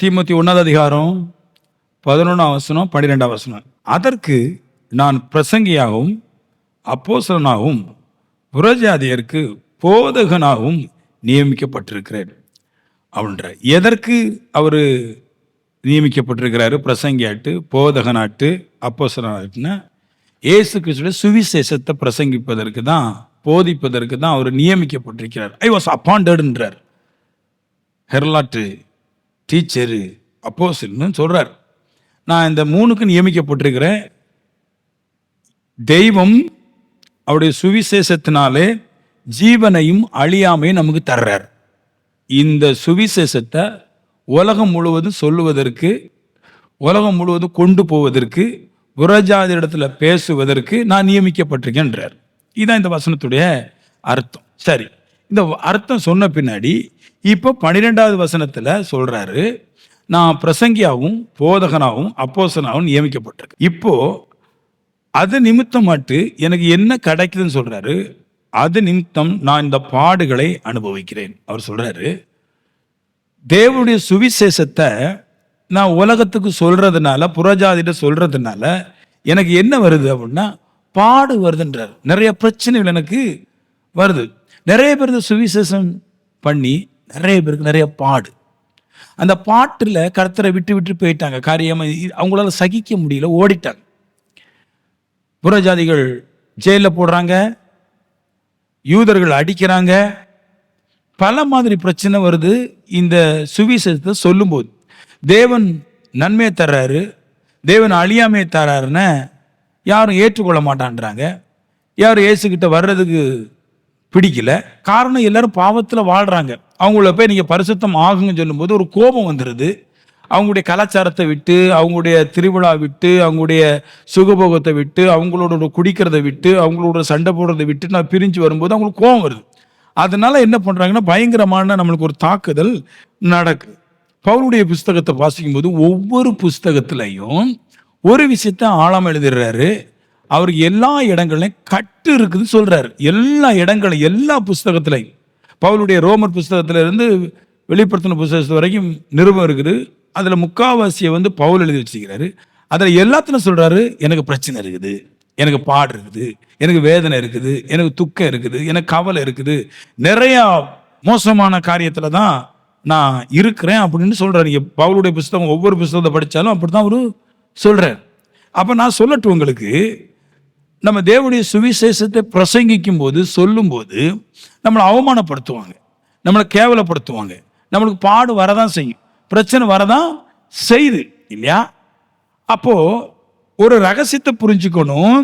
தீமோத்தேயு 1:11, 12. அதற்கு நான் பிரசங்கியாகவும் அப்போஸ்தலனாகவும் புறஜாதியருக்கு போதகனாகவும் நியமிக்கப்பட்டிருக்கிறேன் அப்படின்ற. எதற்கு அவர் நியமிக்கப்பட்டிருக்கிறாரு? பிரசங்கியாட்டு, போதகனாட்டு, அப்போஸ்தலனாட்டுன்னா இயேசு கிறிஸ்துவின் சுவிசேஷத்தை பிரசங்கிப்பதற்கு தான், போதிப்பதற்கு தான் அவர் நியமிக்கப்பட்டிருக்கிறார். I was அப்பாயிண்டட்ன்றார். ஹெர்லாட்டு, டீச்சரு, அப்போஸ்தலன்னு சொல்றார். நான் இந்த 3க்கு நியமிக்கப்பட்டிருக்கிறேன். தெய்வம் அவருடைய சுவிசேஷத்தினாலே ஜீவனையும் அழியாமையும் நமக்கு தர்றார். இந்த சுவிசேஷத்தை உலகம் முழுவதும் சொல்லுவதற்கு, உலகம் முழுவதும் கொண்டு போவதற்கு, புறஜாதி இடத்துல பேசுவதற்கு நான் நியமிக்கப்பட்டிருக்கேன்றார். இதுதான் இந்த வசனத்துடைய அர்த்தம். சரி, இந்த அர்த்தம் சொன்ன பின்னாடி இப்போ 12வது வசனத்துல சொல்றாரு, நான் பிரசங்கியாவும் போதகனாகவும் அப்போஸ்தலனாகவும் நியமிக்கப்பட்டிருக்கேன். இப்போ அது நிமித்தமாட்டு எனக்கு என்ன கிடைக்குதுன்னு சொல்றாரு. அது நிமித்தம் நான் இந்த பாடுகளை அனுபவிக்கிறேன். அவர் சொல்றாரு, தேவனுடைய சுவிசேஷத்தை நான் உலகத்துக்கு சொல்றதுனால, புறஜாதிட்ட சொல்றதுனால எனக்கு என்ன வருது அப்படின்னா பாடு வருதுன்றார். நிறைய பிரச்சனைகள் எனக்கு வருது. நிறைய பேர் இந்த சுவிசேஷம் பண்ணி நிறைய பேருக்கு நிறைய பாடு. அந்த பாட்டில் கர்த்தரை விட்டு விட்டு போயிட்டாங்க. காரியமா அவங்களால சகிக்க முடியல, ஓடிட்டாங்க. புறஜாதிகள் ஜெயிலில் போடுறாங்க, யூதர்கள் அடிக்கிறாங்க, பல மாதிரி பிரச்சனை வருது. இந்த சுவிசேஷத்தை சொல்லும்போது தேவன் நன்மையை தர்றாரு, தேவன் அழியாமையை தர்றாருன்னு யாரும் ஏற்றுக்கொள்ள மாட்டான்றாங்க. யாரும் இயேசுகிட்ட வர்றதுக்கு பிடிக்கல. காரணம், எல்லாரும் பாவத்தில் வாழ்றாங்க. அவங்கள போய் நீங்கள் பரிசுத்தம் ஆகுங்கன்னு சொல்லும்போது ஒரு கோபம் வந்துடுது. அவங்களுடைய கலாச்சாரத்தை விட்டு, அவங்களுடைய திருவிழா விட்டு, அவங்களுடைய சுகபோகத்தை விட்டு, அவங்களோட குடிக்கிறத விட்டு, அவங்களோட சண்டை போடுறதை விட்டு நான் பிரிஞ்சு வரும்போது அவங்களுக்கு கோபம் வருது. அதனால என்ன பண்றாங்கன்னா பயங்கரமான நம்மளுக்கு ஒரு தாக்குதல் நடக்குது. பவுலுடைய புஸ்தகத்தை வாசிக்கும் போது ஒவ்வொரு புஸ்தகத்திலையும் ஒரு விஷயத்த ஆழமா எழுதிடுறாரு. அவருக்கு எல்லா இடங்களையும் கட்டு இருக்குதுன்னு சொல்றாரு. எல்லா இடங்களும், எல்லா புஸ்தகத்திலையும், பவுலுடைய ரோமர் புஸ்தகத்துல இருந்து வெளிப்படுத்தின புஸ்தகத்து வரைக்கும் நிருபம் இருக்குது. அதுல முக்காவாசியை பவுல் எழுதி வச்சுக்கிறாரு. அதுல எல்லாத்திலும் சொல்றாரு, எனக்கு பிரச்சனை இருக்குது, எனக்கு பாடு இருக்குது, எனக்கு வேதனை இருக்குது, எனக்கு துக்கம் இருக்குது, எனக்கு கவலை இருக்குது, நிறைய மோசமான காரியத்துல தான் நான் இருக்கிறேன் அப்படின்னு சொல்றாரு. பவுலுடைய புஸ்தகம் ஒவ்வொரு புஸ்தகத்தை படித்தாலும் அப்படித்தான் அவரு சொல்றாரு. அப்ப நான் சொல்லட்டும் உங்களுக்கு, நம்ம தேவனுடைய சுவிசேஷத்தை பிரசங்கிக்கும் போது, சொல்லும் போது நம்மளை அவமானப்படுத்துவாங்க, நம்மளை கேவலப்படுத்துவாங்க, நம்மளுக்கு பாடு வரதான் செய்யும், பிரச்சனை வரதான் செய்யுது இல்லையா? அப்போ ஒரு ரகசியத்தை புரிஞ்சுக்கணும்.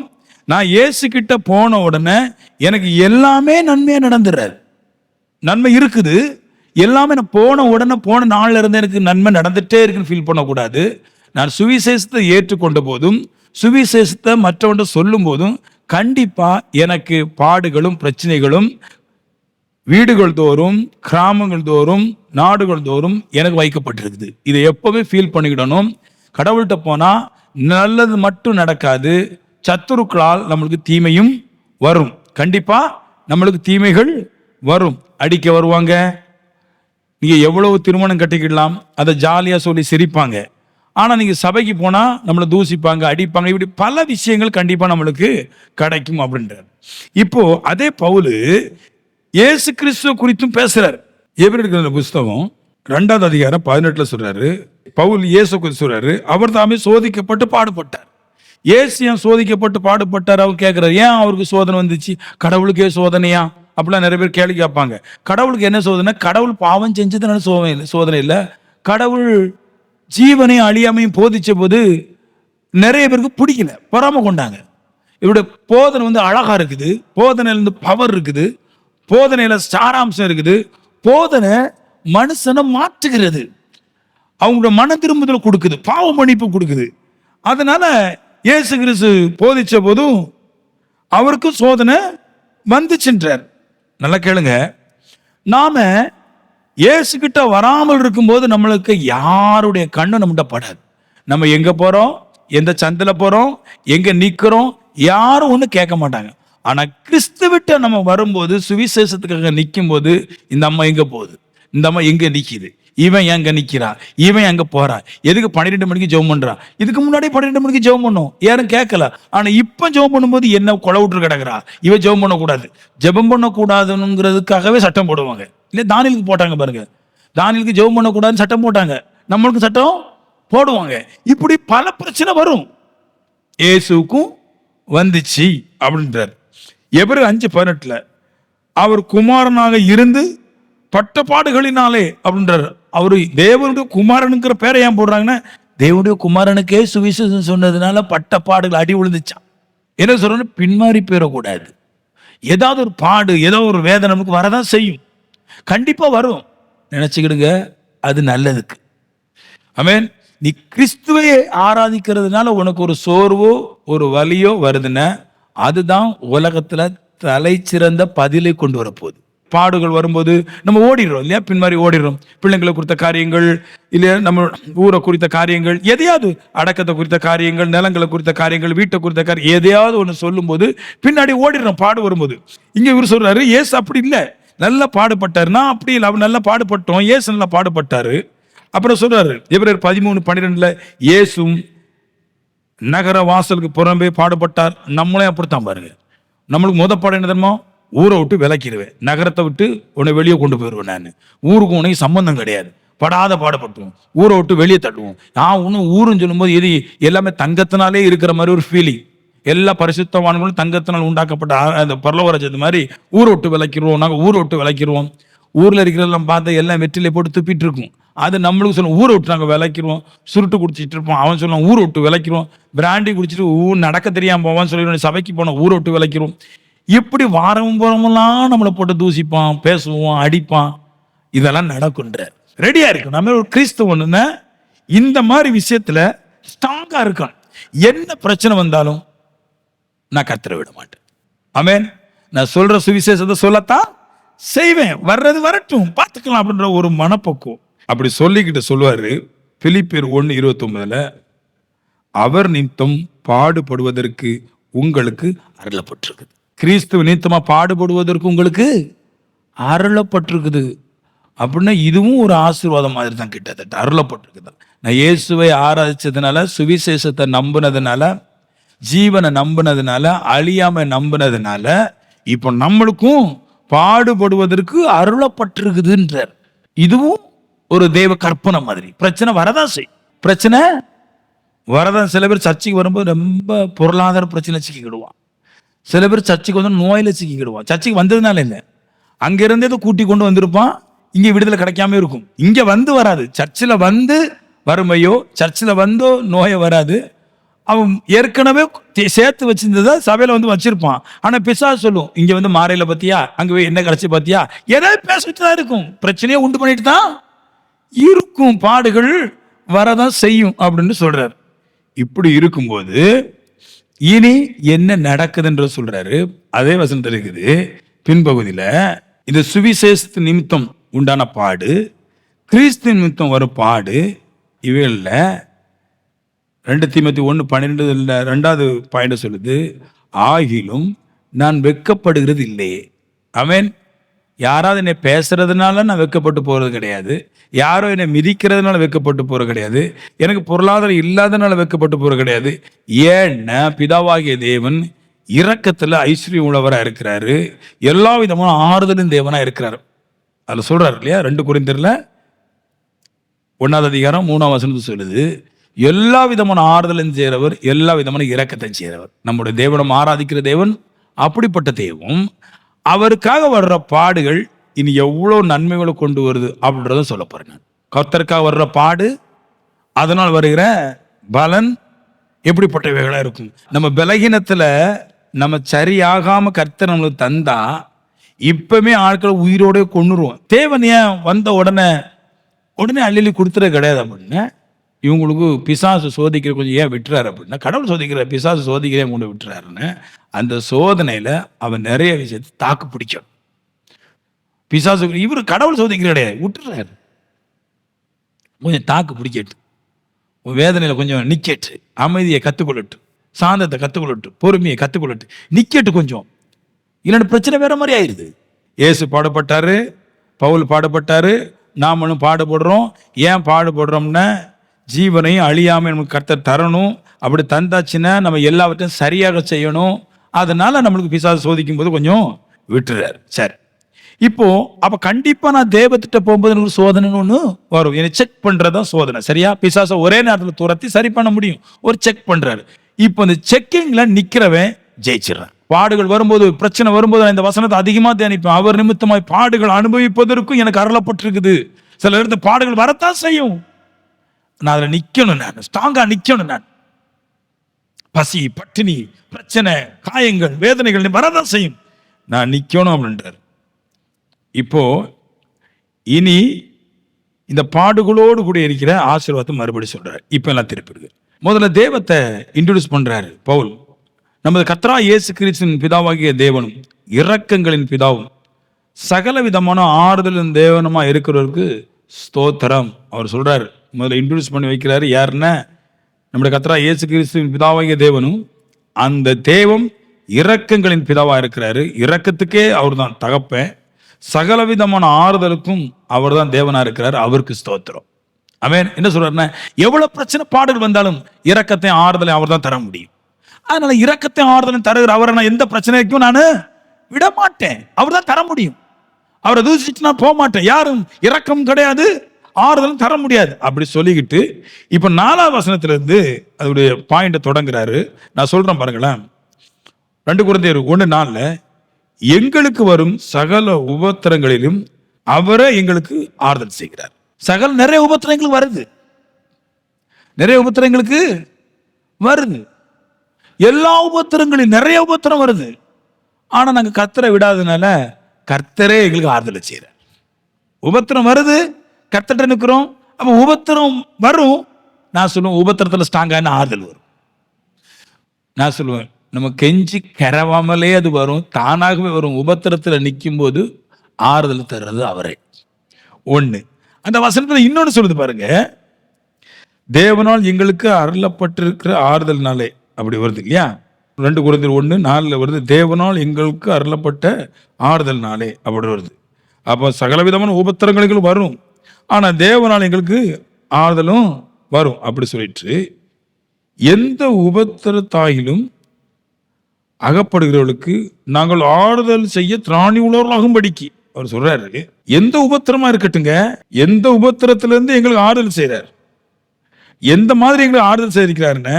நான் இயேசு கிட்ட போன உடனே எனக்கு எல்லாமே நன்மையா நடந்துடுறாரு. நன்மை இருக்குது எல்லாமே. நான் போன உடனே, போன நாள்ல இருந்து எனக்கு நன்மை நடந்துட்டே இருக்குன்னு ஃபீல் பண்ணக்கூடாது. நான் சுவிசேஷத்தை ஏற்றுக்கொண்ட போதும், சுவிசேஷத்தை மற்றவன்ட்ட சொல்லும் போதும் கண்டிப்பா எனக்கு பாடுகளும் பிரச்சனைகளும் வீடுகள் தோறும், கிராமங்கள் தோறும், நாடுகள் தோறும் எனக்கு வைக்கப்பட்டிருக்குது. இதை எப்பவுமே ஃபீல் பண்ணிக்கிடணும். கடவுள்கிட்ட போனா நல்லது மட்டும் நடக்காது, சத்துருக்களால் நம்மளுக்கு தீமையும் வரும். கண்டிப்பா நம்மளுக்கு தீமைகள் வரும். அடிக்க வருவாங்க. நீங்க எவ்வளவு திருமணம் கட்டிக்கிடலாம், அதை ஜாலியா சொல்லி சிரிப்பாங்க. ஆனா நீங்க சபைக்கு போனா நம்மளை தூசிப்பாங்க, அடிப்பாங்க. இப்படி பல விஷயங்கள் கண்டிப்பா நம்மளுக்கு கிடைக்கும் அப்படின்றார். இப்போ அதே பவுல் இயேசு கிறிஸ்துவ குறித்தும் பேசுறாரு. எபிரேயர் புஸ்தகம் 2வது அதிகாரம் 18 சொல்றாரு, பவுல் இயேசு குறித்து சொல்றாரு, அவர் தாமே சோதிக்கப்பட்டு பாடுபட்டார். இயேசு ஏன் சோதிக்கப்பட்டு பாடுபட்டார்? அவர் கேட்கிறார், ஏன் அவருக்கு சோதனை வந்துச்சு? கடவுளுக்கே சோதனையா? அப்படிலாம் நிறைய பேர் கேள்வி கேட்பாங்க. கடவுளுக்கு என்ன சோதனை? கடவுள் பாவம் செஞ்சதுனால சோதனை இல்லை. கடவுள் ஜீவனையும் அழியாமையும் போதிச்ச போது நிறைய பேருக்கு பிடிக்கல, பொறாம கொண்டாங்க. இவருடைய போதனை அழகா இருக்குது, போதனையில பவர் இருக்குது, போதனையில சாராம்சம் இருக்குது. போதனை மனுஷனை மாற்றுகிறது, அவங்களோட மன திரும்புதல் கொடுக்குது, பாவ மன்னிப்பு கொடுக்குது. அதனால இயேசு கிறிஸ்து போதிச்ச போதும் அவருக்கும் சோதனை வந்துச்சுன்றார். நல்லா கேளுங்க, நாம இயேசு கிட்ட வராமல் இருக்கும்போது நம்மளுக்கு யாருடைய கண்ணு நம்மகிட்ட படாது. நம்ம எங்க போறோம், எந்த சந்தில போறோம், எங்க நிக்கிறோம், யாரும் ஒண்ணு கேட்க மாட்டாங்க. ஆனா கிறிஸ்துவிட்ட நம்ம வரும்போது, சுவிசேஷத்துக்காக நிற்கும் போது, இந்த அம்மா எங்க போகுது, இந்த அம்மா எங்க நிக்குது, இவன் எங்க நிக்கிறான், இவன் எங்க போறான், எதுக்கு 12 மணிக்கு ஜெபம் பண்றான், இதுக்கு முன்னாடி 12 மணிக்கு ஜெபம் பண்ணும், யாரும் கேட்கல. ஆனா இப்ப ஜெபம் பண்ணும்போது என்ன கொலை விட்டு கிடக்குறா, இவன் ஜெபம் பண்ணக்கூடாது. ஜெபம் பண்ணக்கூடாதுங்கிறதுக்காகவே சட்டம் போடுவாங்க. இல்ல தானியலுக்கு போட்டாங்க பாருங்க, தானியலுக்கு ஜெபம் பண்ணக்கூடாதுன்னு சட்டம் போட்டாங்க, நம்மளுக்கு சட்டம் போடுவாங்க. இப்படி பல பிரச்சனை வரும், இயேசுக்கும் வந்துச்சு அப்படின்றார். எபிரேயர் 5:18 அவர் குமாரனாக இருந்து பட்ட பாடுகளினாலே அப்படின்றார். அவரு தேவனுடைய குமாரனுங்கிற பேரை ஏன் போடுறாங்கன்னா, தேவனுடைய குமாரனுக்கே சுவிசேஷம் சொன்னதுனால பட்ட பாடுகள் அடி விழுந்துச்சான். என்ன சொல்றேன்னு பின்மாறி போயிடக்கூடாது. ஏதாவது ஒரு பாடு, ஏதோ ஒரு வேதனை நமக்கு வரதான் செய்யும், கண்டிப்பா வரும். நினைச்சுக்கிடுங்க, அது நல்லதுக்கு. ஆமென். நீ கிறிஸ்துவை ஆராதிக்கிறதுனால உனக்கு ஒரு சோர்வோ ஒரு வலியோ வருதுன்னா, அதுதான் உலகத்துல தலை சிறந்த பதிலை கொண்டு வரப்போகுது. பாடுகள் வரும்போது நம்ம ஓடிடுறோம் இல்லையா, பின்மாறி ஓடிடுறோம். பிள்ளைங்களை குறித்த காரியங்கள், இல்லையா நம்ம ஊரை குறித்த காரியங்கள், எதையாவது அடக்கத்தை குறித்த காரியங்கள், நிலங்களை குறித்த காரியங்கள், வீட்டை குறித்த காரியம், எதையாவது ஒன்று சொல்லும் போது பின்னாடி ஓடிடுறோம் பாடு வரும்போது. இங்க இவர் சொல்றாரு, ஏசு அப்படி இல்லை, நல்லா பாடுபட்டாருன்னா அப்படி இல்லை, அவர் நல்லா பாடுபட்டோம், ஏசு நல்லா பாடுபட்டாரு. அப்புறம் சொல்றாரு எபிரேயர் 13:12 இயேசும் நகர வாசலுக்கு புறம்பே பாடுபட்டார். நம்மளே அப்படித்தான் பாருங்க. நம்மளுக்கு முத பாடம் என்ன தெரியுமா, ஊரை விட்டு விலக்கிடுவேன், நகரத்தை விட்டு உன்னை வெளியே கொண்டு போயிடுவேன், நான் ஊருக்கு உனக்கு சம்பந்தம் கிடையாது, படாத பாடுபட்டுவோம், ஊரை விட்டு வெளியே தள்ளுவோம். நான் ஒன்றும் ஊருன்னு சொல்லும்போது இது எல்லாமே தங்கத்தினாலே இருக்கிற மாதிரி ஒரு ஃபீலிங். எல்லா பரிசுத்தவான்களும் தங்கத்தினால் உண்டாக்கப்பட்ட அந்த பரலோகராஜ்யத்து மாதிரி ஊரை விட்டு விளக்கிடுவோம், நாங்கள் ஊரை விட்டு விளக்கிடுவோம். ஊரில் இருக்கிறதெல்லாம் பார்த்தா எல்லாம் வெற்றிலை போட்டு துப்பிட்டு இருக்கும். அது நம்மளுக்கு சொல்லுவோம், ஊரை விட்டு நாங்கள் விளக்கிடுவோம். சுருட்டு குடிச்சிட்டு இருப்போம், அவன் சொல்லுவான் ஊரை விட்டு விளக்கிடுவோம். பிராண்டி குடிச்சிட்டு நடக்க தெரியாமல் போவான்னு சொல்லி சபைக்கு போனோம், ஊரை விட்டு விளக்கிடுவோம். இப்படி வாரம் போறமெல்லாம் நம்மளை போட்டு தூசிப்பான், பேசுவோம், அடிப்பான். இதெல்லாம் நடக்குன்ற ரெடியா இருக்கும். நம்ம ஒரு கிறிஸ்தவன்னு இந்த மாதிரி விஷயத்துல ஸ்ட்ராங்கா இருக்கான். என்ன பிரச்சனை வந்தாலும் நான் கர்த்தரை விட மாட்டேன். ஆமென். நான் சொல்ற சுவிசேஷத்தை சொல்லத்தான் செய்வேன், வர்றது வரட்டும் பார்த்துக்கலாம் அப்படின்ற ஒரு மனப்பக்குவம். அப்படி சொல்லிக்கிட்டு சொல்லுவாரு பிலிப்பியர் 1:29 அவர் நிமித்தம் பாடுபடுவதற்கு உங்களுக்கு அருளப்பட்டிருக்குது. கிறிஸ்துவ நிமித்தமா பாடுபடுவதற்கு உங்களுக்கு அருளப்பட்டிருக்குது அப்படின்னா இதுவும் ஒரு ஆசீர்வாதம் மாதிரி தான், கிட்டத்தட்ட அருளப்பட்டிருக்குது. நான் இயேசுவை ஆராதிச்சதுனால, சுவிசேஷத்தை நம்பினதுனால, ஜீவனை நம்பினதுனால, அழியாம நம்பினதுனால இப்போ நம்மளுக்கும் பாடுபடுவதற்கு அருளப்பட்டிருக்குதுன்றார். இதுவும் ஒரு தேவ கற்பனை மாதிரி. பிரச்சனை வரதான் செய், பிரச்சனை வரதான். சில பேர் சர்ச்சைக்கு வரும்போது ரொம்ப பொருளாதார பிரச்சனை சிக்கிக்கிடுவான், சில பேர் சர்ச்சைக்கு வந்து நோயில சிக்கிக்கிடுவான். சர்ச்சைக்கு வந்ததுனால இல்லை, அங்கிருந்தே கூட்டி கொண்டு வந்திருப்பான், இங்கே விடுதலை கிடைக்காம இருக்கும். இங்கே வந்து வராது, சர்ச்சில் வந்து வறுமையோ சர்ச்சில் வந்தோ நோயை வராது. அவன் ஏற்கனவே சேர்த்து வச்சிருந்ததை சபையில வந்து வச்சிருப்பான். ஆனா பிசாசு சொல்லும், இங்க வந்து மாறையில பத்தியா, அங்க போய் என்ன கிடைச்சி பத்தியா, ஏதாவது பேசிட்டு தான் இருக்கும், பிரச்சனையை உண்டு பண்ணிட்டு தான் இருக்கும், பாடுகள் வரதான் செய்யும் அப்படின்னு சொல்றாரு. இப்படி இருக்கும்போது இனி என்ன நடக்குதுன்ற சொல்றாரு. அதே வசனத்தில் இருக்குது பின்பகுதியில, இந்த சுவிசேஷத்து நிமித்தம் உண்டான பாடு, கிறிஸ்து நிமித்தம் வரும் பாடு, இவைகள்ல 2 தீமோத்தேயு 1:12 2வது பாயிண்ட் சொல்லுது, ஆகிலும் நான் வெட்கப்படுகிறது இல்லையே. ஆமென். யாராவது என்னை பேசுறதுனால நான் வெட்கப்பட்டு போறது கிடையாது, யாரோ என்னை மிதிக்கிறதுனால வெட்கப்பட்டு போறது கிடையாது, எனக்கு பொருளாதாரம் இல்லாதனால வெட்கப்பட்டு போறது கிடையாது. ஏன்னா பிதாவாகிய தேவன் இரக்கத்துல ஐஸ்வர்யம் உள்ளவரா இருக்கிறாரு, எல்லா விதமான ஆறுதலும் தேவனா இருக்கிறாரு. அதுல சொல்றாரு இல்லையா, 2 கொரிந்தியர்ல 1:3 சொல்லுது, எல்லா விதமான ஆறுதலும் செய்கிறவர், எல்லா விதமான இரக்கத்தை செய்கிறவர். நம்முடைய தேவனம் ஆராதிக்கிற தேவன் அப்படிப்பட்ட தேவம். அவருக்காக வர்ற பாடுகள் இனி எவ்வளோ நன்மைகளை கொண்டு வருது அப்படின்றத சொல்ல போறேன் நான். கர்த்தருக்காக வர்ற பாடு, அதனால் வருகிற பலன் எப்படிப்பட்டவைகளா இருக்கும். நம்ம பலகீனத்துல நம்ம சரியாகாம கர்த்தர் நம்மளுக்கு தந்தா இப்பவுமே ஆட்களை உயிரோட கொண்டுருவோம். தேவன் ஏன் வந்த உடனே அள்ளி கொடுத்துட கிடையாது அப்படின்னா, இவங்களுக்கு பிசாசு சோதிக்கிற கொஞ்சம் ஏன் விட்டுறாரு அப்படின்னா, கடவுள் சோதிக்கிற பிசாசு சோதிக்கிறேன் கொண்டு விட்டுறாருன்னு, அந்த சோதனையில அவன் நிறைய விஷயத்தை தாக்கு பிடிக்கும். பிசாசு இவரு கடவுள் சோதிக்கிற கிடையாது, விட்டுறாரு. கொஞ்சம் தாக்கு பிடிக்கட்டு, வேதனையில கொஞ்சம் நிக்கட்டு, அமைதியை கத்துக்கொள்ளட்டு, சாந்தத்தை கத்துக்கொள்ளட்டு, பொறுமையை கத்துக்கொள்ளட்டு, நிக்கட்டு கொஞ்சம். இல்லைன்னா பிரச்சனை வேற மாதிரி ஆயிடுது. இயேசு பாடுபட்டாரு, பவுல் பாடுபட்டாரு, நாமளும் பாடுபடுறோம். ஏன் பாடுபடுறோம்னா, ஜீவனையும் அழியாமல் நமக்கு கர்த்தர் தரணும். அப்படி தந்தாச்சுன்னா நம்ம எல்லாவற்றையும் சரியாக செய்யணும். அதனால நம்மளுக்கு பிசாசு சோதிக்கும் போது கொஞ்சம் விட்டுறாரு. சரி, இப்போ அப்ப கண்டிப்பா நான் தேவத்திட்ட போகும்போது எனக்கு சோதனைன்னு ஒண்ணு வரும். என்னை செக் பண்றதுதான் சோதனை. சரியா? பிசாசை ஒரே நேரத்தில் துரத்தி சரி பண்ண முடியும். ஒரு செக் பண்றாரு. இப்போ இந்த செக்கிங்ல நிக்கிறவன் ஜெயிச்சிடறான். பாடுகள் வரும்போது, பிரச்சனை வரும்போது நான் இந்த வசனத்தை அதிகமா தியானிப்பேன். அவர் நிமித்தமாய் பாடுகள் அனுபவிப்பதற்கும் எனக்கு அருளப்பட்டிருக்குது. சில இடத்துல பாடுகள் வரத்தான் செய்யும். நான் அதுல நிக்கணும். நான் ஸ்ட்ராங்கா நிக்கணும். நான் பசி, பட்டினி, பிரச்சனை, காயங்கள், வேதனைகள் வரதான் செய்யும். நான் நிக்கணும் அப்படின்றார். இப்போ இனி இந்த பாடுகளோடு கூட இருக்கிற ஆசீர்வாதத்தை மறுபடி சொல்றாரு. இப்ப எல்லாம் திருப்பிடுது. முதல்ல தேவத்தை இன்ட்ரோடியூஸ் பண்றாரு பவுல். நமது கர்த்தராகிய இயேசு கிறிஸ்துவின் பிதாவாகிய தேவனும் இரக்கங்களின் பிதாவும் சகல விதமான ஆறுதலின் தேவனுமா இருக்கிறவருக்கு ஸ்தோத்திரம். அவர் சொல்றாரு. முதல்ல இன்ட்ரோடியூஸ் பண்ணி வைக்கிறாரு. யாருன்னா, நம்முடைய கர்த்தராகிய இயேசு கிறிஸ்துவின் பிதாவாகிய தேவனும் அந்த தேவம் இரக்கங்களின் பிதாவா இருக்கிறாரு. இரக்கத்துக்கே அவர் தான் தகப்பன். சகலவிதமான ஆறுதலுக்கும் அவர் தான் தேவனா இருக்கிறார். அவருக்கு ஸ்தோத்திரம். ஆமென். என்ன சொல்றாருன்னா, எவ்வளவு பிரச்சனை பாடுகள் வந்தாலும் இரக்கத்தையும் ஆறுதலையும் அவர் தான் தர முடியும். அதனால இரக்கத்தையும் ஆறுதலையும் தருகிற அவரை நான் எந்த பிரச்சனைக்கும் நான் விட மாட்டேன். அவர் தான் தர முடியும். அவரை தூசிச்சு நான் போக மாட்டேன். யாரும் இரக்கம் கிடையாது, ஆறுதலும் தர முடியாது. அப்படி சொல்லிக்கிட்டு இப்ப 4வது வசனத்துல இருந்து அதோடைய பாயிண்ட தொடங்குறாரு. நான் சொல்றேன் பாருங்களேன். 2 கொரிந்தியர் 1:4 எங்களுக்கு வரும் சகல உபத்திரங்களிலும் அவரே எங்களுக்கு ஆறுதல் செய்கிறார். நிறைய உபத்திரங்களுக்கு வருது. நிறைய உபத்திரங்களுக்கு வருது. எல்லா உபத்திரங்களையும் நிறைய உபத்திரம் வருது. ஆனா நாங்க கர்த்தரை விடாதனால கர்த்தரே எங்களுக்கு ஆறுதலை செய்கிறார். உபத்திரம் வருது, கர்த்தர்ட்ட நிற்கிறோம். அப்ப உபத்திரம் வரும். நான் சொல்லுவேன், உபத்திரத்துல ஸ்ட்ராங்கான ஆறுதல் வரும். நான் சொல்லுவேன், நம்ம கெஞ்சி கரவாமலே அது வரும், தானாகவே வரும். உபத்திரத்துல நிற்கும் போது ஆறுதல் தர்றது அவரே. ஒண்ணு. அந்த வசனத்துல இன்னொன்னு சொல்லுது பாருங்க, தேவனால் எங்களுக்கு அருளப்பட்டிருக்கிற ஆறுதல்னாலே. அப்படி வருது இல்லையா? 2 கொரிந்தியர் 1:4 வருது, தேவனால் எங்களுக்கு அருளப்பட்ட ஆறுதல்னாலே அப்படி வருது. அப்போ சகலவிதமான உபத்திரங்களுக்கு வரும், ஆனா தேவனால் எங்களுக்கு ஆறுதலும் வரும். அப்படி சொல்லிட்டு எந்த உபத்திரத்தாயிலும் அகப்படுகிறவர்களுக்கு நாங்கள் ஆறுதல் செய்ய திராணி உள்ளவர்களாகும்படிக்கு அவர் சொல்றாரு. எந்த உபத்திரமா இருக்கட்டுங்க, எந்த உபத்திரத்திலிருந்து எங்களுக்கு ஆறுதல் செய்யறாரு. எந்த மாதிரி எங்களுக்கு ஆறுதல் செய்திருக்கிறாருன்னு,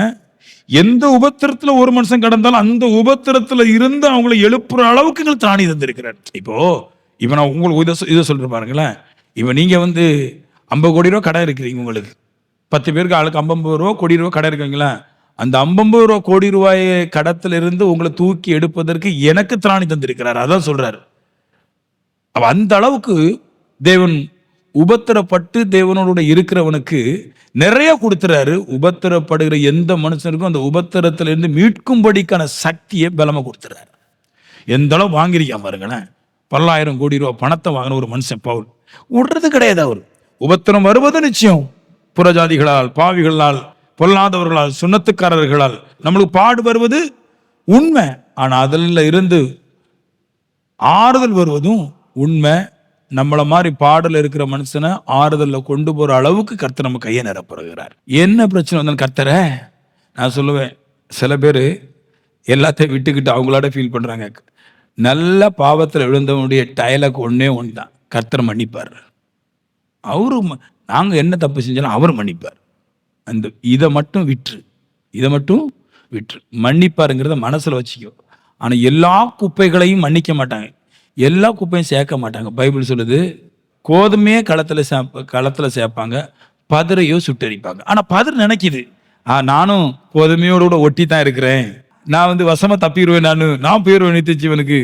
எந்த உபத்திரத்துல ஒரு மனுஷன் கடந்தாலும் அந்த உபத்திரத்துல இருந்து அவங்களை எழுப்புற அளவுக்கு எங்களுக்கு திராணி தந்திருக்கிறார். இப்போ நான் உங்களுக்கு இதை சொல்றேன் பாருங்களேன். இப்போ நீங்க 50 கோடி ரூபா கடை இருக்கிறீங்க. உங்களுக்கு 10 பேருக்கு ஆளுக்கு 50 ரூபா கோடி ரூபா கடை இருக்குங்களா? அந்த 50 ரூபா கோடி ரூபாய் கடத்துல இருந்து உங்களை தூக்கி எடுப்பதற்கு எனக்கு திராணி தந்திருக்கிறார். அதான் சொல்றாரு. அந்த அளவுக்கு தேவன் உபத்திரப்பட்டு தேவனோட இருக்கிறவனுக்கு நிறைய கொடுத்துறாரு. உபத்திரப்படுகிற எந்த மனுஷனுக்கும் அந்த உபத்திரத்துல இருந்து மீட்கும்படிக்கான சக்தியை பலமா கொடுத்துறாரு. எந்த அளவு வாங்கிருக்கான் பாருங்களேன். 10,000 கோடி ரூபாய் பணத்தை வாங்கின ஒரு மனுஷன் பவுல் விடுறது கிடையாது. அவர் உபத்திரம் வருவது நிச்சயம். புறஜாதிகளால், பாவிகளால், பொல்லாதவர்களால், சுண்ணத்துக்காரர்களால் நம்மளுக்கு பாடு வருவது உண்மை. ஆனா அதில் இருந்து ஆறுதல் வருவதும் உண்மை. நம்மள மாதிரி பாடல இருக்கிற மனுஷனை ஆறுதல்ல கொண்டு போற அளவுக்கு கர்த்தர் நம்ம கையை நிரப்புகிறார். என்ன பிரச்சனை வந்தாலும் கர்த்தரை நான் சொல்லுவேன். சில பேர் எல்லாத்தையும் விட்டுக்கிட்டு அவங்களோட ஃபீல் பண்றாங்க. நல்ல பாவத்தில் விழுந்தவனுடைய டயலாக் ஒண்ணே தான், கர்த்தரை மன்னிப்பார். அவரு நாங்க என்ன தப்பு செஞ்சாலும் அவர் மன்னிப்பார். அந்த இதை மட்டும் விட்டுரு மன்னிப்பாருங்கிறத மனசுல வச்சுக்கோ. ஆனா எல்லா குப்பைகளையும் மன்னிக்க மாட்டாங்க, எல்லா குப்பையும் சேர்க்க மாட்டாங்க. பைபிள் சொல்லுது, கோதுமையே களத்துல சேர்ப்பாங்க, பதரையோ சுட்டரிப்பாங்க. ஆனா பதர் நினைக்குது, நானும் கோதுமையோட கூட ஒட்டி தான் இருக்கிறேன், நான் வசமா தப்பிடுவேன், நான் போயிடுவேன் நித்திய ஜீவனுக்கு.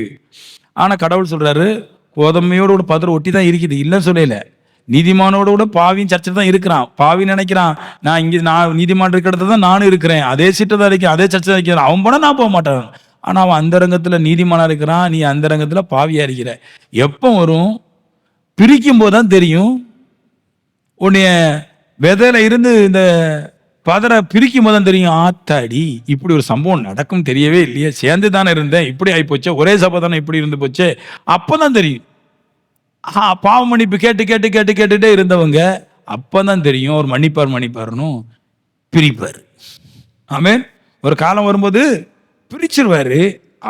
ஆனா கடவுள் சொல்றாரு, கோதுமையோட கூட பதர் ஒட்டி தான் இருக்குது. இல்லைன்னு சொல்லல. நீதிமானோட கூட பாவியும் சர்ச்சை தான் இருக்கிறான். பாவி நினைக்கிறான், நான் நீதிமான் இருக்கிறத தான் நானும் இருக்கிறேன், அதே சீட்டை தான் இருக்கிறேன், அதே சர்ச்சை தான் இருக்கிறேன், அவன் போனா நான் போக மாட்டேன். ஆனா அவன் அந்த ரங்கத்துல நீதிமானா இருக்கிறான், நீ அந்த ரங்கத்துல பாவியா இருக்கிற. எப்போ வரும்? பிரிக்கும் போதுதான் தெரியும். உன்னைய விதையில இருந்து இந்த பதரை பிரிக்கும் போதுதான் தெரியும், ஆத்தாடி இப்படி ஒரு சம்பவம் நடக்கும் தெரியவே இல்லையே, சேர்ந்து தானே இருந்தேன், இப்படி ஆகி போச்சே, ஒரே சபை தானே இப்படி இருந்து போச்சே, அப்பதான் தெரியும். பாவ மன்னிப்பு கேட்டுட்டே இருந்தவங்க அப்பதான் தெரியும் ஒரு மன்னிப்பார்னு பிரிப்பார். ஆமென். ஒரு காலம் வரும்போது பிரிச்சிருவாரு.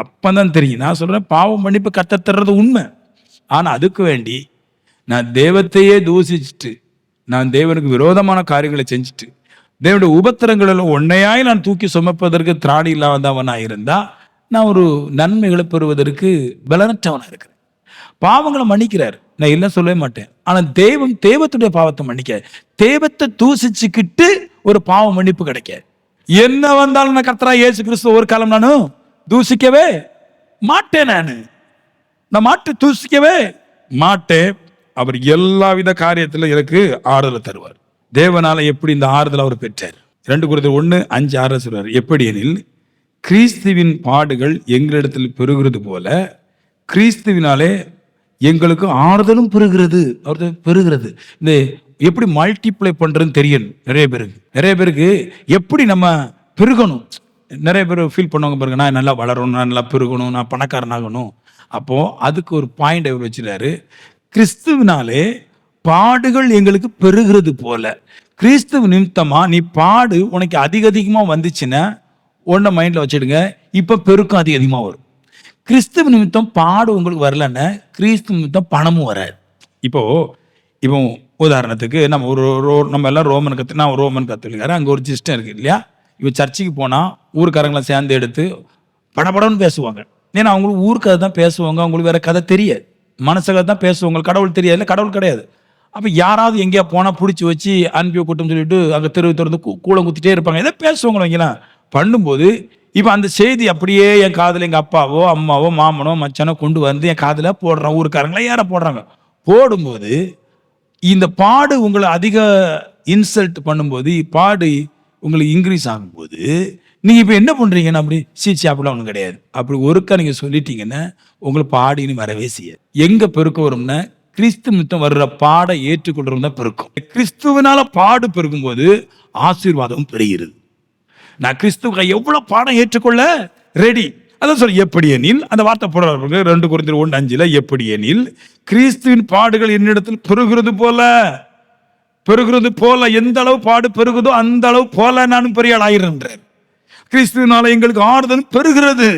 அப்பதான் தெரியும். நான் சொல்றேன், பாவ மன்னிப்பு கர்த்தர் தர்றது உண்மை. ஆனா அதுக்கு வேண்டி நான் தெய்வத்தையே தூசிச்சுட்டு, நான் தேவனுக்கு விரோதமான காரியங்களை செஞ்சுட்டு, தேவனுடைய உபத்திரங்களில் ஒன்னையாய் நான் தூக்கி சுமப்பதற்கு திராணி இல்லாதவனா இருந்தா நான் ஒரு நன்மைகளை பெறுவதற்கு பலனற்றவனா இருக்கிறேன். பாவங்களை மன்னிக்கிறார், நான் இல்லை சொல்லவே மாட்டேன். ஆனா தெய்வத்துடைய பாவத்தை மன்னிக்க, தெய்வத்தை தூசிச்சுக்கிட்டு ஒரு பாவ மன்னிப்பு கிடைக்க. என்ன வந்தாலும் நான் கர்த்தராகிய இயேசு கிறிஸ்து ஒரு காலம் நானும் தூசிக்கவே மாட்டேன். நான் தூசிக்கவே மாட்டேன். அவர் எல்லாவித காரியத்திலும் எனக்கு ஆறுதல் தருவார். தேவனால எப்படி இந்த ஆறுதல் அவர் பெற்றார்? 2 Corinthians 1:5-6 சொல்றார், எப்படி எனில் கிறிஸ்துவின் பாடுகள் எங்களிடத்தில் பெருகிறது போல கிறிஸ்துவினாலே எங்களுக்கு ஆறுதலும் பெருகிறது. இந்த எப்படி மல்டிப்ளை பண்றதுன்னு தெரியும் நிறைய பேருக்கு எப்படி நம்ம பெருகணும். நிறைய பேர் ஃபீல் பண்ணுவாங்க பாருங்க, நான் நல்லா வளரணும், நான் நல்லா பெருகணும், நான் பணக்காரனாகணும். அப்போ அதுக்கு ஒரு பாயிண்ட் அவர் வச்சுட்டாரு, கிறிஸ்துவினாலே பாடுகள் எங்களுக்கு பெருகிறது போல. கிறிஸ்துவ நிமித்தமா நீ பாடு உனக்கு அதிகமா வந்துச்சுன்னா ஒன்றை மைண்ட்ல வச்சிடுங்க, இப்ப பெருக்கம் அதிகமா வரும். கிறிஸ்துவ நிமித்தம் பாடு உங்களுக்கு வரலன்னா கிறிஸ்துவ நிமித்தம் பணமும் வராது. இப்போ உதாரணத்துக்கு நம்ம எல்லாம் ரோமன் கத்துக்காரு. அங்க ஒரு சிஸ்டம் இருக்கு இல்லையா? இப்போ சர்ச்சுக்கு போனா ஊருக்காரங்களை சேர்ந்து எடுத்து படபடன்னு பேசுவாங்க. ஏன்னா அவங்களுக்கு ஊருக்கதை தான் பேசுவாங்க, அவங்களுக்கு வேற கதை தெரியாது, மனசுகளை தான் பேசுவாங்க, கடவுள் தெரியாது, கடவுள் கிடையாது. அப்போ யாராவது எங்கேயா போனால் பிடிச்சி வச்சு அனுப்பி கூட்டம் சொல்லிட்டு அங்கே திறந்து கூளம் குத்திட்டே இருப்பாங்க, எதை பேசுவாங்களோ இங்கெல்லாம் பண்ணும்போது. இப்போ அந்த செய்தி அப்படியே என் காதில் எங்கள் அப்பாவோ அம்மாவோ மாமனோ மச்சானோ கொண்டு வந்து என் காதில் போடுறான், ஊருக்காரங்களே யாரை போடுறாங்க. போடும்போது இந்த பாடு உங்களை அதிக இன்சல்ட் பண்ணும்போது, பாடு உங்களுக்கு இன்க்ரீஸ் ஆகும்போது நீங்கள் இப்போ என்ன பண்ணுறீங்கன்னா அப்படி அப்படிலாம் ஒன்றும் கிடையாது. அப்படி ஒருக்கா நீங்கள் சொல்லிட்டீங்கன்னா உங்களுக்கு பாடின்னு வரவே செய்யாது. எங்கே பெருக்க வரும்னா கிறிஸ்து நிமித்தம் வர்ற பாடை ஏற்றுக்கொள்றவங்க தான் பெருக்கும். கிறிஸ்துவனால பாடு பெருக்கும் போது ஆசீர்வாதம் பெறுகிறது. நான் கிறிஸ்துவ எவ்வளவு பாடம் ஏற்றுக்கொள்ள ரெடி. அதான் சொல்ல, எப்படி எனில் அந்த வார்த்தை போடுறாங்க 2 Corinthians 1:5, எப்படி எனில் கிறிஸ்துவின் பாடுகள் என்னிடத்தில் பெருகிறது போல எந்த அளவு பாடு பெருகுதோ அந்த அளவு போல நானும் பெரிய ஆள் ஆயிருந்தார். கிறிஸ்துவினால எங்களுக்கு ஆறுதலும் பெருகிறது.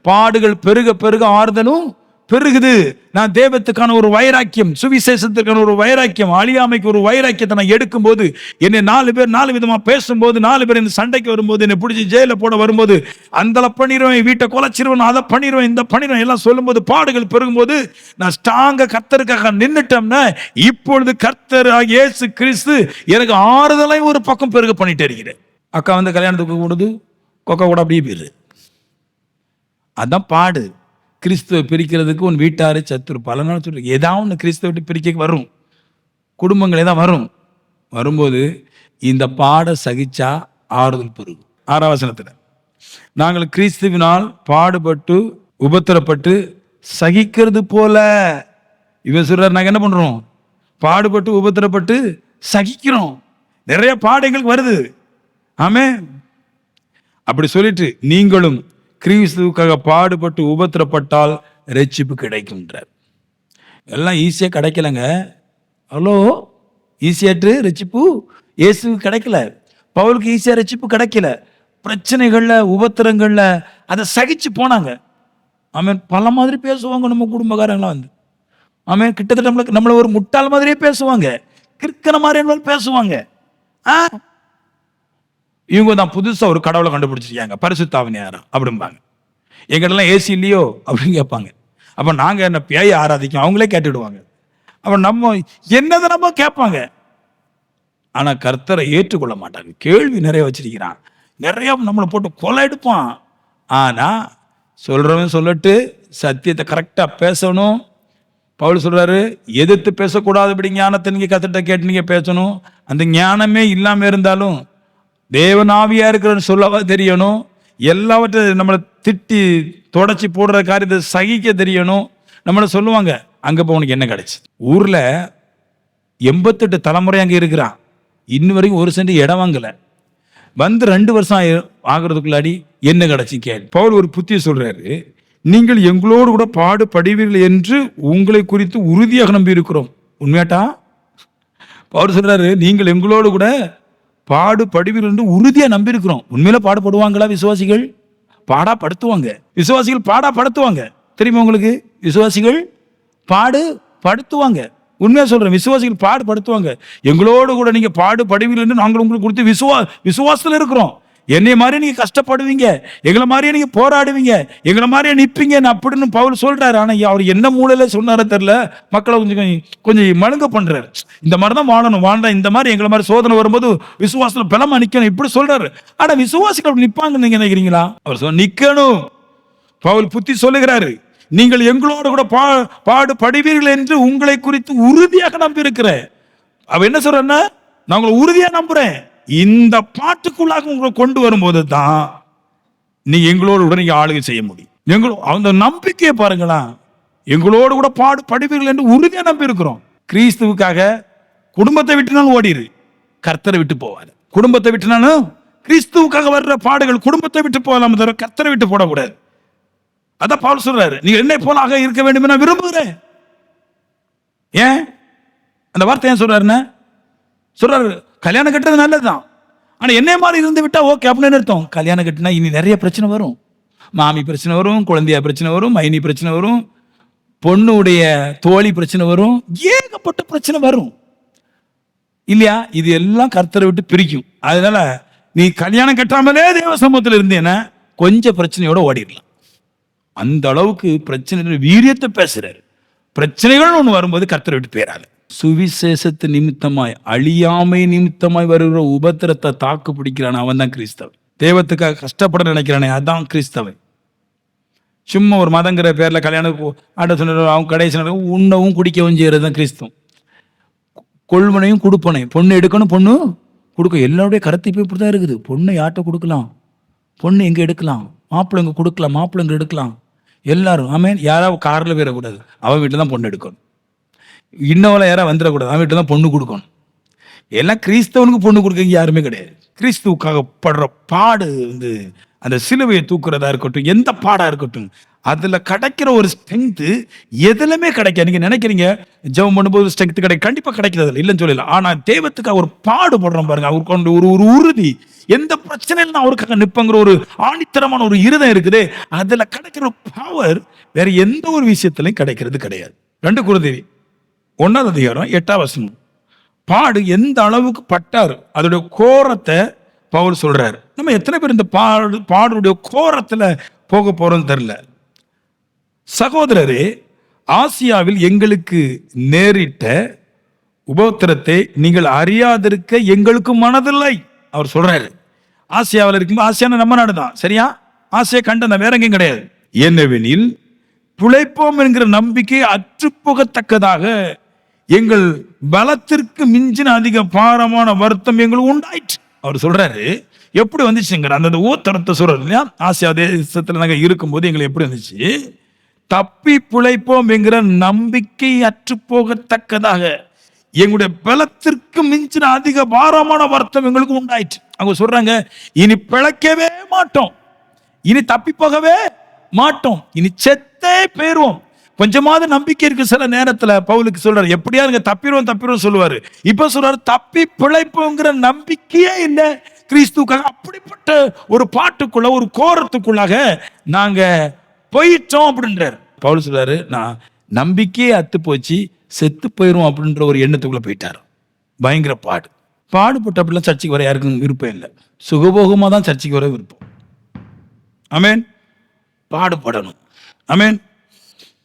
பாடுகள் பெருக ஆறுதலும் பெருகுது. நான் தேவத்துக்கான ஒரு வைராக்கியம், சுவிசேஷத்திற்கான ஒரு வைராக்கியம், அழியாமைக்கு ஒரு வைராக்கியத்தை நான் எடுக்கும் போது, என்னை 4 பேர் 4 விதமா பேசும்போது, 4 பேர் இந்த சண்டைக்கு வரும்போது, என்னை பிடிச்சி ஜெயில போட வரும்போது, அந்த பண்ணிடுவேன், வீட்டை கொலைச்சிருவேன், அதை பண்ணிடுவேன், இந்த பண்ணிடுவேன் எல்லாம் சொல்லும்போது, பாடுகள் பெருகும்போது நான் ஸ்ட்ராங்கா கர்த்தருக்காக நின்னுட்டோம்னா, இப்பொழுது கர்த்தர் இயேசு கிறிஸ்து எனக்கு ஆறுதலை ஒரு பக்கம் பெருக பண்ணிட்டே இருக்கிறேன். அக்கா வந்து கல்யாணத்துக்கு கூடுது, கொக்கா கூட அப்படியே போயிரு. அதான் பாடு. கிறிஸ்துவ பிரிக்கிறதுக்கு உன் வீட்டாரு சத்துரு பல நாள் சொல்லு. ஏதாவது ஒன்று கிறிஸ்துவ விட்டு பிரிக்க வரும், குடும்பங்களே தான் வரும்போது இந்த பாட சகிச்சா ஆறுதல் பெருகும். 6ஆம் வசனத்துல, நாங்கள் கிறிஸ்துவினால் பாடுபட்டு உபத்திரப்பட்டு சகிக்கிறது போல. இவன் சொல்றாரு, நாங்கள் என்ன பண்றோம்? பாடுபட்டு உபத்திரப்பட்டு சகிக்கிறோம். நிறைய பாடுகள் வருது. ஆமே, அப்படி சொல்லிட்டு நீங்களும் கிறிஸ்துவுக்காக பாடுபட்டு உபத்திரப்பட்டால் ரட்சிப்பு கிடைக்கும்ன்றார். எல்லாம் ஈஸியாக கிடைக்கலங்க. அவ்வளோ ஈஸியாட்டு ரட்சிப்பு இயேசுக்கு கிடைக்கல. பவுலுக்கு ஈஸியாக ரட்சிப்பு கிடைக்கல. பிரச்சனைகள்ல உபத்திரங்கள்ல அதை சகிச்சு போனாங்க. ஆமென். பல மாதிரி பேசுவாங்க நம்ம குடும்பக்காரங்களாம் வந்து. ஆமென். கிட்டத்தட்ட நம்மளை ஒரு முட்டாள் மாதிரியே பேசுவாங்க, கிறுக்கிற மாதிரி பேசுவாங்க. இவங்க தான் புதுசா ஒரு கடவுளை கண்டுபிடிச்சிருக்காங்க, பரிசுத்தாவியாரா அப்படிம்பாங்க. எங்கிட்டலாம் ஏசி இல்லையோ அப்படின்னு கேட்பாங்க. அப்ப நாங்க என்ன பேயை ஆராதிக்கும், அவங்களே கேட்டுடுவாங்க. அப்ப நம்ம என்னதை நம்ம கேட்பாங்க. ஆனா கர்த்தரை ஏற்றுக்கொள்ள மாட்டாங்க. கேள்வி நிறைய வச்சிருக்கிறான், நிறைய நம்மளை போட்டு கொலை எடுப்பான். ஆனா சொல்றவன் சொல்லட்டு, சத்தியத்தை கரெக்டா பேசணும். பவுல் சொல்றாரு, எதிர்த்து பேசக்கூடாது, இப்படி ஞானத்தை நீங்க கத்துட்ட கேட்டு நீங்க பேசணும். அந்த ஞானமே இல்லாம இருந்தாலும் தேவனாவியா இருக்கிறன்னு சொல்லவா தெரியணும். எல்லாவற்றையும் நம்மளை திட்டி தொடச்சி போடுற காரியத்தை சகிக்க தெரியணும். நம்மளை சொல்லுவாங்க, அங்க போய் உனக்கு என்ன கிடைச்சு. ஊர்ல 88 தலைமுறை அங்க இருக்கிறான், இன்னும் வரைக்கும் 1 சென்ட் இடம் வாங்கல. வந்து 2 வருஷம் ஆகிறதுக்குள்ளாடி என்ன கிடைச்சி கேள்வி. பவுல் ஒரு புத்திய சொல்றாரு, நீங்கள் எங்களோடு கூட பாடுபடுவீர்கள் என்று உங்களை குறித்து உறுதியாக நம்பி இருக்கிறோம். உண்மையாட்டா? அவர் சொல்றாரு, நீங்கள் எங்களோடு கூட பாடுபடுவீர்கள் என்று உறுதியா நம்பி இருக்கிறோம். உண்மையில பாடுபடுவாங்களா விசுவாசிகள்? பாடாப்படுத்துவாங்க. விசுவாசிகள் பாடாப்படுத்துவாங்க. தெரியுமா உங்களுக்கு? விசுவாசிகள் பாடுபடுத்துவாங்க. உண்மையா சொல்றேன், விசுவாசிகள் பாடுபடுத்துவாங்க. எங்களோடு கூட நீங்க பாடுபடுவீர்கள் என்று நாங்கள் உங்களுக்கு குறித்து விசுவாசத்துல இருக்கிறோம். என்னை மாதிரி நீங்க கஷ்டப்படுவீங்க, எங்களை மாதிரியே நீங்க போராடுவீங்க, எங்களை மாதிரியே நிற்பீங்க அப்படின்னு பவுல் சொல்றாரு. ஆனா அவர் என்ன மூலையில சொன்னாரோ தெரியல, மக்களை கொஞ்சம் மழுங்க பண்றாரு. இந்த மாதிரி தான் வாழணும், வாழ்ந்தா இந்த மாதிரி எங்களை மாதிரி சோதனை வரும்போது விசுவாசத்துல பலமா நிக்கணும் இப்படி சொல்றாரு. ஆனா விசுவாசிகள் நிப்பாங்க நீங்க நினைக்கிறீங்களா? அவர் சொன்ன நிக்கணும். பவுல் புத்தி சொல்லுகிறாரு, நீங்கள் எங்களோடு கூட பாடுபடுவீர்கள் என்று உங்களை குறித்து உறுதியாக நம்பி இருக்கிறேன். அவ என்ன சொல்றேன்னா, நான் உங்களை உறுதியா நம்புறேன். இந்த பாட்டுக்குள்ளாக உங்களை கொண்டு வரும்போது தான் நீ எங்களோடு கூட நீங்க ஆளுகை செய்ய முடியும். அந்த நம்பிக்கையை பாருங்களா. எங்களோடு கூட பாடுபடுவீர்கள் என்று உறுதியா நம்பி இருக்கிறோம். கிறிஸ்துவுக்காக குடும்பத்தை விட்டுனாலும் ஓடிடு, கர்த்தரை விட்டு போவாரு. குடும்பத்தை விட்டுனாலும் கிறிஸ்துவுக்காக வர்ற பாடுகள் குடும்பத்தை விட்டு போகலாம், தவிர கர்த்தரை விட்டு போடக்கூடாது. அதான் பவுல் சொல்றாரு, நீங்க என்னை போலாக இருக்க வேண்டும் நான் விரும்புகிறேன். ஏன் அந்த வார்த்தை ஏன் சொல்றாருன்னா, சொல்றாரு கல்யாணம் கட்டுறது நல்லதுதான், ஆனா என்னை மாதிரி இருந்து விட்டா ஓகே அப்படின்னு அர்த்தம். கல்யாணம் கட்டினா இனி நிறைய பிரச்சனை வரும். மாமி பிரச்சனை வரும், குழந்தையா பிரச்சனை வரும், மைனி பிரச்சனை வரும், பொண்ணுடைய தோழி பிரச்சனை வரும், ஏகப்பட்ட பிரச்சனை வரும் இல்லையா? இது எல்லாம் கர்த்தரை விட்டு பிரிக்கும். அதனால நீ கல்யாணம் கட்டாமலே தேவ சமூகத்தில் இருந்தேன்னா கொஞ்சம் பிரச்சனையோட ஓடிடலாம். அந்த அளவுக்கு பிரச்சனை வீரியத்தை பேசுறாரு. பிரச்சனைகள் ஒண்ணு வரும்போது கர்த்தரை விட்டு பேராது. சுவிசேஷத்து நிமித்தமாய், அழியாமை நிமித்தமாய் வருகிற உபத்திரத்தை தாக்கு பிடிக்கிறான், அவன் தான் கிறிஸ்தவன். தேவத்துக்காக கஷ்டப்பட நினைக்கிறானே அதான் கிறிஸ்தவன். சும்மா ஒரு மதங்கிற பேர்ல கல்யாணம் அவங்க கடைசி உண்ணவும் குடிக்கவும் செய்யறது தான் கிறிஸ்தவம். கொள்வனையும் கொடுப்பனையும், பொண்ணு எடுக்கணும் பொண்ணு கொடுக்க, எல்லாருடைய கருத்து இப்போ இப்படிதான் இருக்குது. பொண்ணை யார்கிட்ட கொடுக்கலாம், பொண்ணு எங்க எடுக்கலாம், மாப்பிள்ளை எங்க கொடுக்கலாம், மாப்பிள்ளை எங்க எடுக்கலாம், எல்லாரும் ஆமேன். யாராவது காரில் வேறக்கூடாது, அவன் வீட்டில் தான் பொண்ணு எடுக்கணும். இன்னவெல்லாம் யாராவது வந்துடக்கூடாது, அவன் வீட்டில் தான் பொண்ணு கொடுக்கணும். எல்லாம் கிறிஸ்தவனுக்கு பொண்ணு கொடுக்க யாருமே கிடையாது. கிறிஸ்துவுக்காக படுற பாடு அந்த சிலுவையை தூக்குறதா இருக்கட்டும், எந்த பாடா இருக்கட்டும், அதுல கிடைக்கிற ஒரு ஸ்ட்ரென்த் எதுலையுமே கிடைக்காது. நீங்க நினைக்கிறீங்க ஜெபம் பண்ணும்போது ஸ்ட்ரென்த் கண்டிப்பா கிடைக்கிறது இல்லைன்னு சொல்லல. ஆனா தேவத்துக்காக ஒரு பாடுபடுறோம் பாருங்க, அவருக்கு ஒரு உறுதி, எந்த பிரச்சனையிலும் அவருக்காக நிற்பங்கிற ஒரு ஆணித்தரமான ஒரு இருதயம் இருக்குது. அதுல கிடைக்கிற பவர் வேற எந்த ஒரு விஷயத்திலையும் கிடைக்கிறது கிடையாது. 2 கொரிந்தியர் 1:8 பாடு எந்த அளவுக்கு பட்டார், அதோட கோரத்தை பவுல் சொல்றாரு. நம்ம எத்தனை பேர் இந்த பாடுடைய கோரத்துல போக போறோம்னு தெரியல. சகோதரரே, ஆசியாவில் எங்களுக்கு நேரிட்ட உபத்திரத்தை நீங்கள் அறியாதிருக்க எங்களுக்கு மனதில்லை. அவர் சொல்றாரு, ஆசியாவில் இருக்கும்போது, ஆசியான நம்ம நாடுதான் சரியா, ஆசியா கண்டம் வேற எங்கேயும் கிடையாது. என்னவெனில் பிழைப்போம் என்கிற நம்பிக்கை அற்றுப்போகத்தக்கதாக எங்கள் பலத்திற்கு மிஞ்சின அதிக பாரமான வருத்தம் எங்களுக்கு உண்டாயிற்று. அவர் சொல்றாரு எப்படி வந்துச்சுங்கிற அந்த ஊத்தரத்தை சொல்றாரு இல்லையா. ஆசியா தேசத்துல நாங்க இருக்கும்போது எங்களுக்கு எப்படி வந்துச்சு, தப்பி பிழைப்போம் என்கிற நம்பிக்கை அற்றுப்போகத்தக்கதாக எங்களுடைய பலத்திற்கு மிஞ்சின அதிக பாரமான வருத்தம் எங்களுக்கு உண்டாயிற்று. அவங்க சொல்றாங்க, இனி பிழைக்கவே மாட்டோம், இனி தப்பி போகவே மாட்டோம், இனி செத்தே போயிருவோம். கொஞ்சமாவது நம்பிக்கை இருக்கு. சில நேரத்துல பவுலுக்கு சொல்றாரு, எப்படியா இருங்க தப்பிடுவோம் சொல்லுவாரு. இப்ப சொல்றாரு, தப்பி பிழைப்போங்கிற நம்பிக்கையே இல்லை கிறிஸ்துக்காக. அப்படிப்பட்ட ஒரு பாட்டுக்குள்ள, ஒரு கோரத்துக்குள்ளாக நாங்க போயிட்டோம் அப்படின்றாரு. பவுல் சொல்றாரு, நான் நம்பிக்கையே அத்து போச்சு, செத்து போயிரும் அப்படின்ற ஒரு எண்ணத்துக்குள்ள போயிட்டாரு. பயங்கர பாடுபட்ட அப்படிலாம் சர்ச்சைக்கு வர யாருக்கும் விருப்பம் இல்லை. சுகபோகமா தான் சர்ச்சைக்கு வர விருப்பம். ஆமேன். பாடுபடணும். ஆமேன்.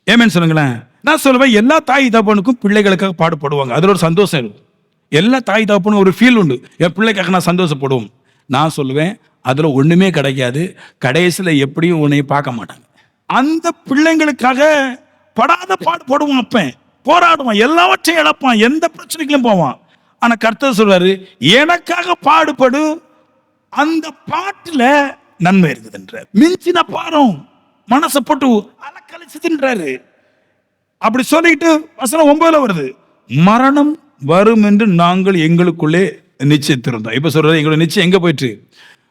ஏமேன் சொல்லுங்களேன். நான் சொல்லுவேன், எல்லா தாய் தகப்பனுக்கும் பிள்ளைகளுக்காக பாடுபடுவாங்க, அதுல ஒரு சந்தோஷம் இருக்கும். எல்லா தாய் தகப்பனும் ஒரு ஃபீல் உண்டு, என் பிள்ளைக்காக நான் சந்தோஷப்படுவோம். நான் சொல்லுவேன், அதுல ஒண்ணுமே கிடைக்காது. கடைசியில எப்படியும் உன்னை பார்க்க மாட்டாங்க. அந்த பிள்ளைங்களுக்காக படாத பாடுபடுவான், அப்பன் போராடுவான், எல்லாவற்றையும் இழப்பான், எந்த பிரச்சனைகளும் போவான். ஆனா கர்த்தர் சொல்றாரு, எனக்காக பாடுபடு, அந்த பாட்டுல நன்மை இருக்குதுன்றார். மிஞ்சின பாரம் மனசை போட்டு அலக்கழிச்சுன்றாரு. அப்படி சொல்லிட்டு வசனம் 9 வருது, மரணம் வரும் என்று நாங்கள் எங்களுக்குள்ளே நிச்சயித்திருந்தோம். இப்ப சொல்றது, எங்களோட நிச்சயம் எங்க போயிட்டு,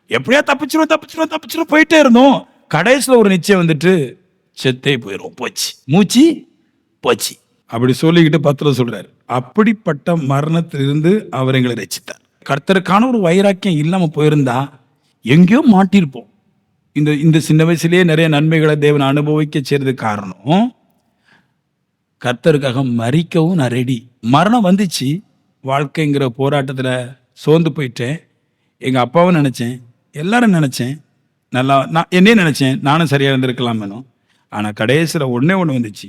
எப்படியா தப்பிச்சிரும் போயிட்டே இருந்தோம். கடைசியில் ஒரு நிச்சயம் வந்துட்டு, செத்தே போயிடும், போச்சு, மூச்சு போச்சு அப்படி சொல்லிக்கிட்டு 10 சொல்றாரு. அப்படிப்பட்ட மரணத்திலிருந்து அவர் எங்களை ரட்சித்தார். கர்த்தருக்கான ஒரு வைராக்கியம் இல்லாம போயிருந்தா எங்கேயோ மாட்டிருப்போம். இந்த சின்ன வயசுலயே நிறைய நன்மைகளை தேவன் அனுபவிக்க செய்யறதுக்கு காரணம், கர்த்தருக்காக மரிக்கவும் நான் ரெடி. மரணம் வந்துச்சு, வாழ்க்கைங்கிற போராட்டத்தில் சோர்ந்து போயிட்டேன். எங்கள் அப்பாவும் நினச்சேன், எல்லாரும் நினச்சேன், நல்லா நான் என்னையே நினச்சேன், நானும் சரியாக இருந்திருக்கலாம் வேணும். ஆனால் கடைசியில் ஒன்றே ஒன்று வந்துச்சு,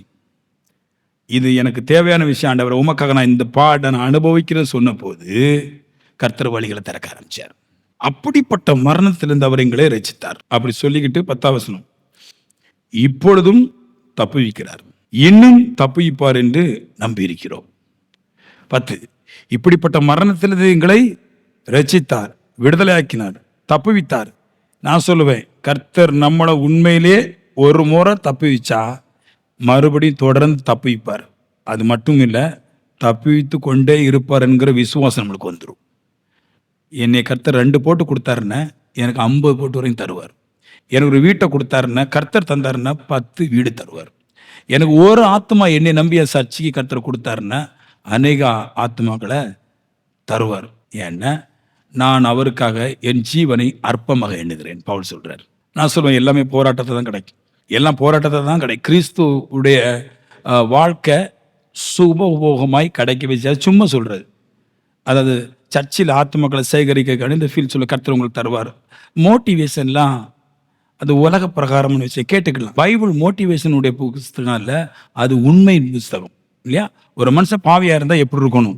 இது எனக்கு தேவையான விஷயம் ஆண்டவர், உமக்காக நான் இந்த பாட்டை நான் அனுபவிக்கிறேன்னு சொன்ன போது கர்த்தர் வழிகளை திறக்க ஆரம்பிச்சார். அப்படிப்பட்ட மரணத்திலிருந்து அவர் எங்களை ரட்சித்தார். அப்படி சொல்லிக்கிட்டு 10ஆம் வசனம், இப்பொழுதும் தப்புவிக்கிறார், இன்னும் தப்புவிப்பார் என்று நம்பியிருக்கிறோம். 10, இப்படிப்பட்ட மரணத்திலிருந்து எங்களை ரட்சித்தார், விடுதலையாக்கினார், தப்புவித்தார். நான் சொல்லுவேன், கர்த்தர் நம்மளை உண்மையிலே ஒரு முறை தப்புவிச்சா மறுபடியும் தொடர்ந்து தப்புவிப்பார். அது மட்டும் இல்லை, தப்புவித்து கொண்டே இருப்பார் என்கிற விசுவாசம் நம்மளுக்கு வந்துடும். என்னை கர்த்தர் 2 போட்டு கொடுத்தாருன்னா எனக்கு 50 போட்டு வரையும் தருவார். எனக்கு ஒரு வீட்டை கொடுத்தாருன்னா, கர்த்தர் தந்தாருன்னா 10 வீடு தருவார். எனக்கு ஒரு ஆத்மா என்னை நம்பிய சர்ச்சைக்கு கர்த்தர் கொடுத்தாருன்னா அநேக ஆத்மாக்களை தருவார். ஏன்னா நான் அவருக்காக என் ஜீவனை அற்பமாக எண்ணுகிறேன் பவுல் சொல்றார். நான் சொல்லுவேன், எல்லாமே போராட்டத்தை தான் கிடைக்கும், எல்லாம் போராட்டத்தை தான் கிடைக்கும். கிறிஸ்துவுடைய வாழ்க்கை சுபபோகமாய் கிடைக்க வச்சு சும்மா சொல்றது. அதாவது சர்ச்சில் ஆத்மாக்களை சேகரிக்க இந்த ஃபீல் சொல்ல கர்த்தர் உங்களுக்கு தருவார். மோட்டிவேஷன்லாம் அது உலக பிரகாரம்னு வச்சு கேட்டுக்கலாம். பைபிள் மோட்டிவேஷனுடைய புஸ்தகம் இல்லை, அது உண்மை புஸ்தகம் இல்லையா? ஒரு மனுஷன் பாவியாக இருந்தால் எப்படி இருக்கணும்,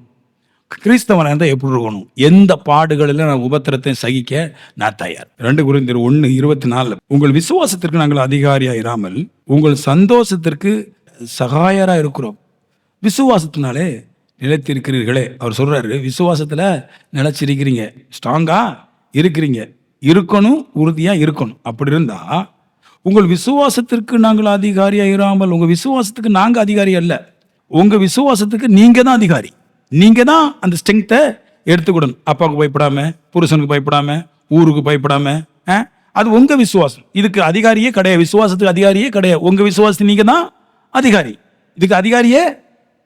கிறிஸ்தவனாக இருந்தால் எப்படி இருக்கணும், எந்த பாடுகளில் நான் உபத்திரத்தை சகிக்க நான் தயார். 2 கொரிந்தியர் 1:24, உங்கள் விசுவாசத்திற்கு நாங்கள் அதிகாரியாக இராமல் உங்கள் சந்தோஷத்திற்கு சகாயராக இருக்கிறோம். விசுவாசத்தினாலே நிலைத்திருக்கிறீர்களே. அவர் சொல்றாரு, விசுவாசத்துல நிலைச்சிருக்கிறீங்க, ஸ்ட்ராங்கா இருக்கிறீங்க, இருக்கணும், உறுதியா இருக்கணும். அப்படி இருந்தா உங்கள் விசுவாசத்திற்கு நாங்கள் அதிகாரியா இராமல், உங்க விசுவாசத்துக்கு நாங்க அதிகாரி அல்ல, உங்க விசுவாசத்துக்கு நீங்க தான் அதிகாரி. நீங்க தான் அந்த ஸ்ட்ரெங்த்தை எடுத்துக்கிடணும். அப்பாவுக்கு பயப்படாம, புருஷனுக்கு பயப்படாம, ஊருக்கு பயப்படாம, அது உங்க விசுவாசம். இதுக்கு அதிகாரியே கிடையாது, விசுவாசத்துக்கு அதிகாரியே கிடையாது. உங்க விசுவாசத்துக்கு நீங்க தான் அதிகாரி, இதுக்கு அதிகாரியே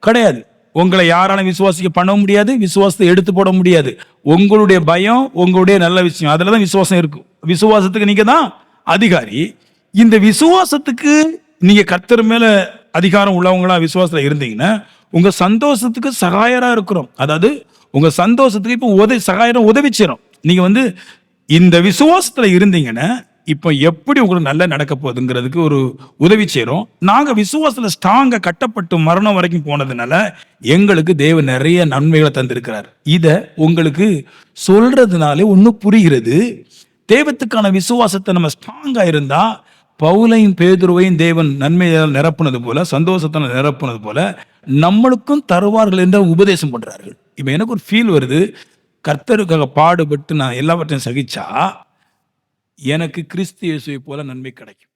கிடையாது. உங்களை யாராலும் விசுவாசிக்க பண்ண முடியாது, விசுவாசத்தை எடுத்து போட முடியாது. உங்களுடைய பயம், உங்களுடைய நல்ல விஷயம், அதுலதான் விசுவாசம் இருக்கும். விசுவாசத்துக்கு நீங்க தான் அதிகாரி. இந்த விசுவாசத்துக்கு நீங்க கர்த்தர் மேல அதிகாரம் உள்ளவங்களா விசுவாசத்துல இருந்தீங்கன்னா உங்க சந்தோஷத்துக்கு சகாயரா இருக்கிறோம். அதாவது உங்க சந்தோஷத்துக்கு இப்போ சகாயரம் உதவி செய்யறோம். நீங்க இந்த விசுவாசத்துல இருந்தீங்கன்னா இப்போ எப்படி உங்களுக்கு நல்லா நடக்க போகுதுங்கிறதுக்கு ஒரு உதவி செய்யறோம். நாங்க விசுவாசத்துல ஸ்ட்ராங்கா கட்டப்பட்டு மரணம் வரைக்கும் போனதுனால எங்களுக்கு தேவன் நிறைய நன்மைகளை தந்திருக்கிறார். இத உங்களுக்கு சொல்றதுனாலே ஒண்ணு புரிகிறது. தேவத்துக்கான விசுவாசத்தை நம்ம ஸ்ட்ராங்கா இருந்தா பவுலையும் பேதுருவையும் தேவன் நன்மையால் நிரப்புனது போல, சந்தோஷத்தால் நிரப்புனது போல நம்மளுக்கும் தருவார்கள் என்ற உபதேசம் பண்றார்கள். இப்ப எனக்கு ஒரு ஃபீல் வருது, கர்த்தருக்காக பாடுபட்டு நான் எல்லாவற்றையும் சகிச்சா எனக்கு கிறிஸ்து இயேசுவை போல நன்மை கிடைக்கும்.